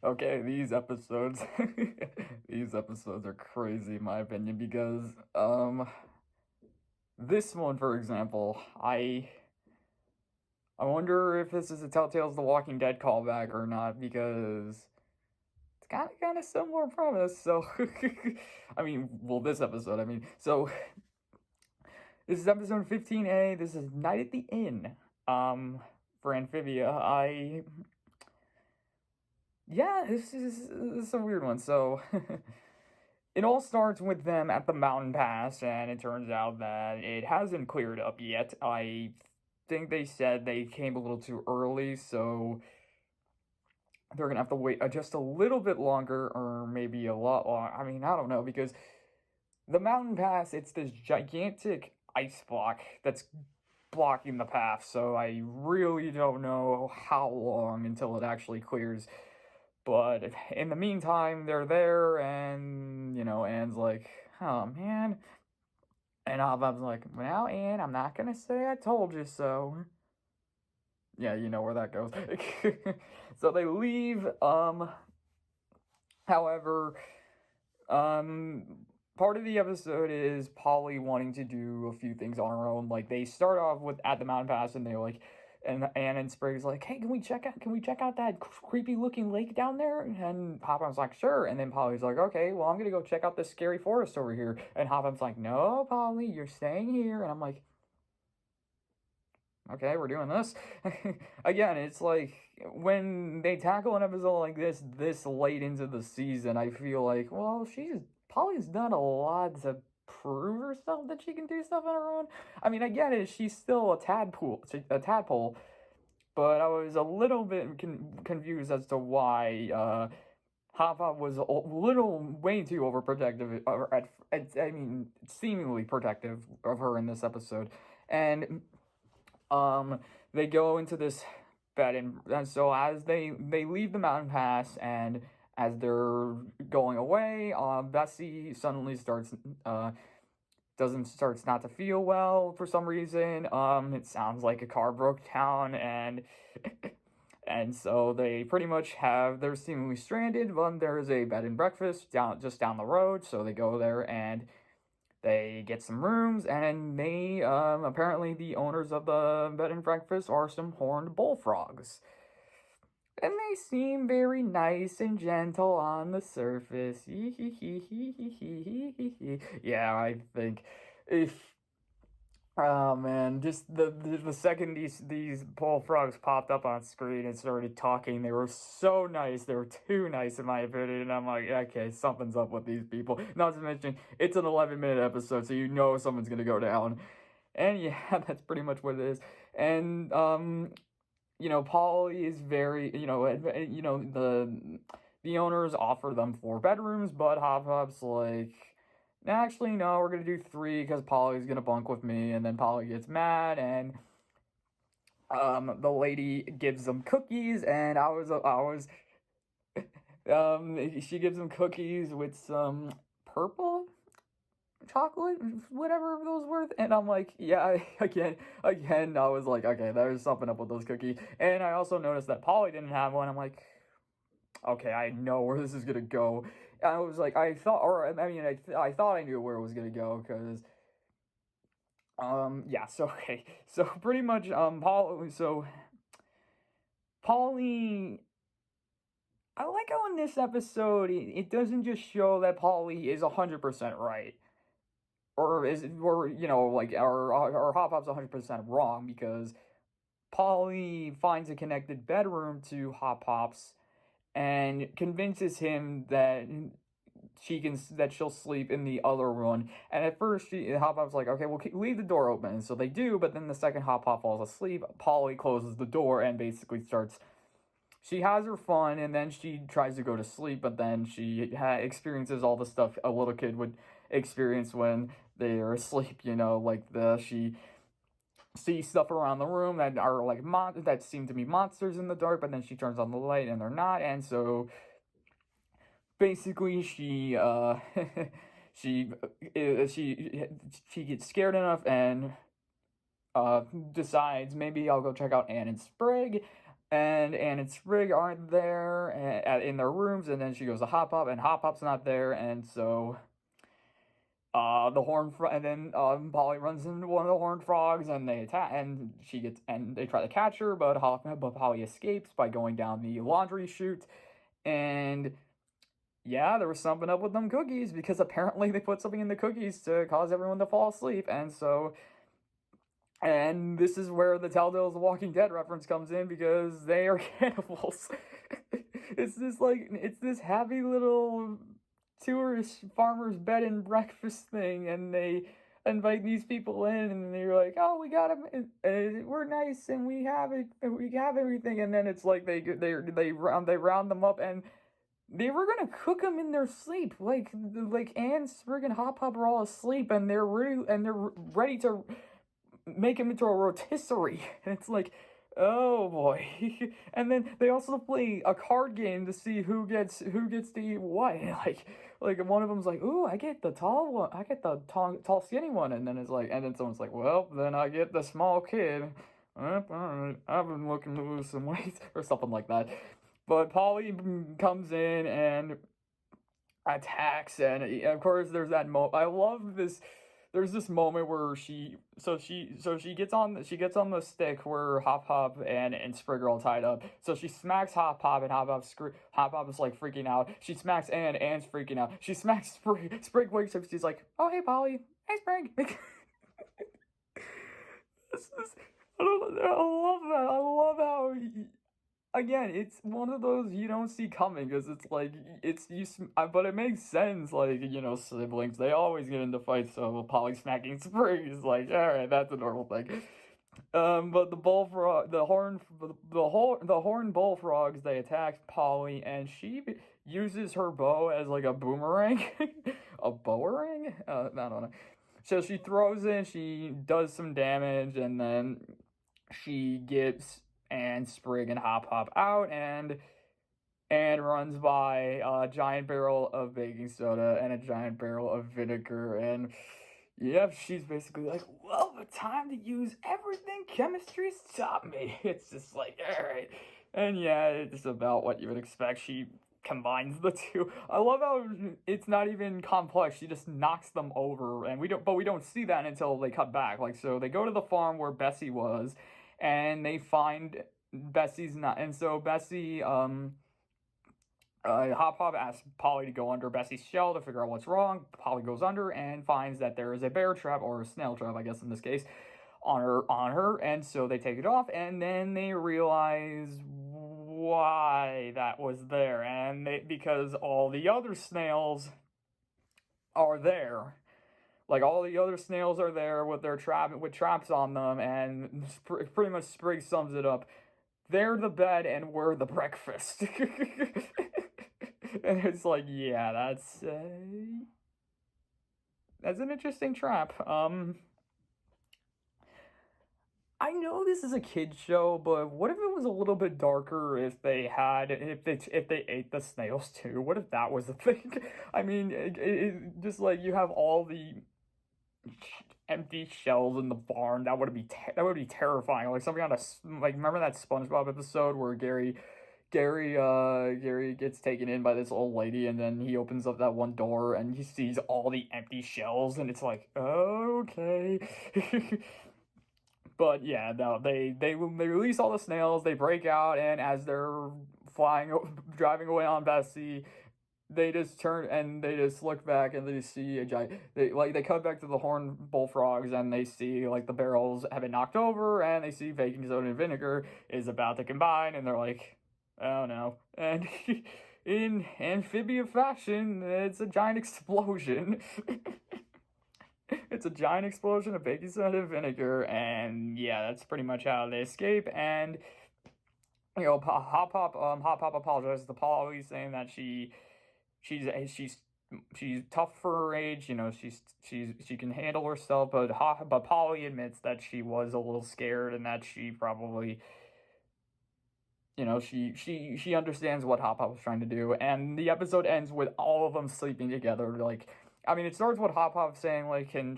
Okay, these episodes, these episodes are crazy in my opinion because, this one, for example, I wonder if this is a Telltale's The Walking Dead callback or not because it's kind of similar premise. So, I mean, well, this episode, I mean, so this is episode 15A. This is Night at the Inn. For Amphibia, yeah, this is a weird one. So, it all starts with them at the mountain pass, and it turns out that it hasn't cleared up yet. I think they said they came a little too early, so they're gonna have to wait just a little bit longer, or maybe a lot longer. I mean, I don't know, because the mountain pass, it's this gigantic ice block that's blocking the path, so I really don't know how long until it actually clears. But in the meantime, they're there, and, Anne's like, oh man. And Hopups like, well, Anne, I'm not gonna say I told you so. Yeah, you know where that goes. So they leave, however, part of the episode is Paulie wanting to do a few things on her own. Like, they start off with at the mountain pass, and they're like, and Anne and Sprague's like, hey, can we check out that creepy looking lake down there? And Hopup's like, sure. And then Polly's like, okay, well, I'm gonna go check out this scary forest over here. And Hopup's like, no, Polly, you're staying here. And I'm like, okay, we're doing this. Again, it's like when they tackle an episode like this late into the season, I feel like, well, Polly's done a lot to prove herself that she can do stuff on her own. I mean, I get it, she's still a tadpole, but I was a little bit confused as to why Hava was a little way too overprotective, or I mean, seemingly protective of her in this episode, and they go into this bed, and so as they leave the mountain pass, and as they're going away, Bessie suddenly starts not to feel well for some reason. It sounds like a car broke down, and so they pretty much they're seemingly stranded. But there's a bed and breakfast just down the road, so they go there and they get some rooms, and they, apparently the owners of the bed and breakfast are some horned bullfrogs. And they seem very nice and gentle on the surface. Yeah, I think if oh man, just the second these bullfrogs popped up on screen and started talking, they were so nice. They were too nice in my opinion, and I'm like, okay, something's up with these people. Not to mention, it's an 11-minute episode, so you know someone's gonna go down. And yeah, that's pretty much what it is. And Paulie is very, the owners offer them 4 bedrooms, but Hop's like, actually, no, we're gonna do 3 because Polly's gonna bunk with me, and then Polly gets mad, and the lady gives them cookies, and she gives them cookies with some purple chocolate, whatever those were, and I'm like, yeah, again, I was like, okay, there's something up with those cookies, and I also noticed that Polly didn't have one. I'm like, okay, I know where this is gonna go. I was like, I thought, or I mean, I thought I knew where it was gonna go, because, yeah, so, okay, so pretty much, Polly, I like how in this episode, it doesn't just show that Polly is 100% right, or Hop Hop's 100% wrong, because Polly finds a connected bedroom to Hop Hop's, and convinces him that she'll sleep in the other one. And at first, Hop Hop's like, okay, well, leave the door open. So they do, but then the second Hop Hop falls asleep, Polly closes the door and basically starts. She has her fun, and then she tries to go to sleep, but then she experiences all the stuff a little kid would experience when they are asleep. She see stuff around the room that are like that seem to be monsters in the dark, but then she turns on the light and they're not, and so basically she she gets scared enough and decides, maybe I'll go check out Anne and Sprague. and Sprig aren't there in their rooms, and then she goes to Hop and Hop's not there, and so and then Paulie runs into one of the horned frogs, and they attack, and they try to catch her, but Paulie escapes by going down the laundry chute, and yeah, there was something up with them cookies because apparently they put something in the cookies to cause everyone to fall asleep, and this is where the Telltale's Walking Dead reference comes in because they are cannibals. It's this happy little tourist farmer's bed and breakfast thing, and they invite these people in, and they're like, "Oh, we got them, we're nice, and we have everything," and then it's like they round them up, and they were gonna cook them in their sleep, like Anne, Sprig, and Hop are all asleep, and they're ready to make him into a rotisserie, and it's like, oh boy. And then they also play a card game to see who gets to eat what. Like one of them's like, ooh, I get the tall one, I get the tall skinny one, and then someone's like, well, then I get the small kid. I've been looking to lose some weight or something like that. But Paulie comes in and attacks, and of course there's that I love this. There's this moment where she gets on the stick where Hop and Sprig are all tied up. So she smacks Hop, and Hop is like freaking out. She smacks Anne's freaking out. She smacks Sprig. Sprig wakes up. She's like, "Oh, hey, Paulie. Hey, Sprig." I love that. I love how. Again, it's one of those you don't see coming because it's like but it makes sense. Like, siblings, they always get into fights. So Paulie smacking Sprig is like, all right, that's a normal thing. But the horned bullfrogs, they attack Paulie, and she uses her bow as like a boomerang, a bowerang. I don't know. So she throws it, she does some damage, and then she gets Sprig and Hop out, and runs by a giant barrel of baking soda and a giant barrel of vinegar, and yep, she's basically like, well, the time to use everything chemistry's taught me. It's just like, alright. And yeah, it's about what you would expect. She combines the two. I love how it's not even complex. She just knocks them over, and we don't see that until they cut back. Like, so they go to the farm where Bessie was, and they find Bessie's not, and so Bessie, Hop asks Paulie to go under Bessie's shell to figure out what's wrong. Paulie goes under and finds that there is a bear trap, or a snail trap, I guess in this case, on her, and so they take it off, and then they realize why that was there, and because all the other snails are there. Like, all the other snails are there with their traps on them, and pretty much Sprig sums it up. They're the bed and we're the breakfast. And it's like, yeah, that's an interesting trap. I know this is a kid's show, but what if it was a little bit darker if they ate the snails too? What if that was a thing? I mean, just like you have all the empty shells in the barn, that would be terrifying. Like something remember that SpongeBob episode where Gary gets taken in by this old lady, and then he opens up that one door and he sees all the empty shells, and it's like, okay. But yeah, no, they release all the snails, they break out, and as they're driving away on Bessie, they just turn and they just look back and they see a giant. They cut back to the horned bullfrogs, and they see like the barrels have been knocked over, and they see baking soda and vinegar is about to combine, and they're like, oh no. And in Amphibia fashion, it's a giant explosion. It's a giant explosion of baking soda and vinegar, and yeah, that's pretty much how they escape. And Hop apologizes to Paulie, saying that she's tough for her age. She can handle herself, but Paulie admits that she was a little scared, and that she probably, she understands what Hop was trying to do. And the episode ends with all of them sleeping together, like I mean, it starts with Hop Hop saying like, can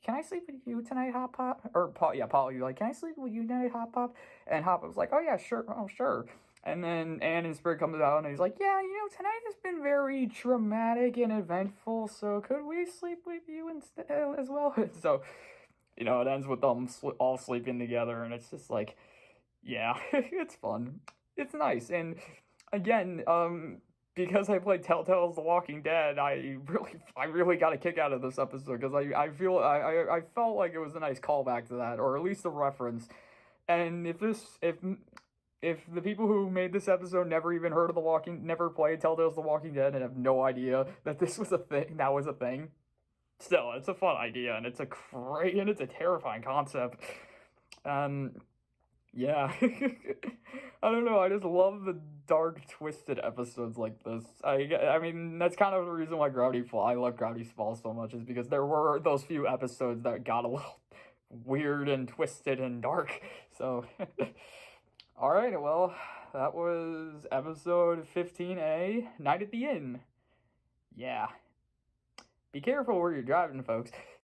I sleep with you tonight, Hop Hop? Or Paulie, like, can I sleep with you tonight, Hop Hop? And Hop Hop's like, oh yeah, sure, oh sure. And then Ann and Spirit comes out and he's like, yeah, tonight has been very traumatic and eventful, so could we sleep with you instead as well? So, it ends with them all sleeping together, and it's just like, yeah, it's fun. It's nice, and again, because I played Telltale's The Walking Dead, I really got a kick out of this episode because I felt like it was a nice callback to that, or at least a reference. And if the people who made this episode never even heard of never played Telltale's The Walking Dead, and have no idea that this was a thing, that was a thing, still, it's a fun idea, and it's a terrifying concept. Yeah. I don't know, I just love the dark, twisted episodes like this. I mean, that's kind of the reason why I love Gravity Falls so much, is because there were those few episodes that got a little weird and twisted and dark. So, alright, well, that was episode 15A, Night at the Inn. Yeah. Be careful where you're driving, folks.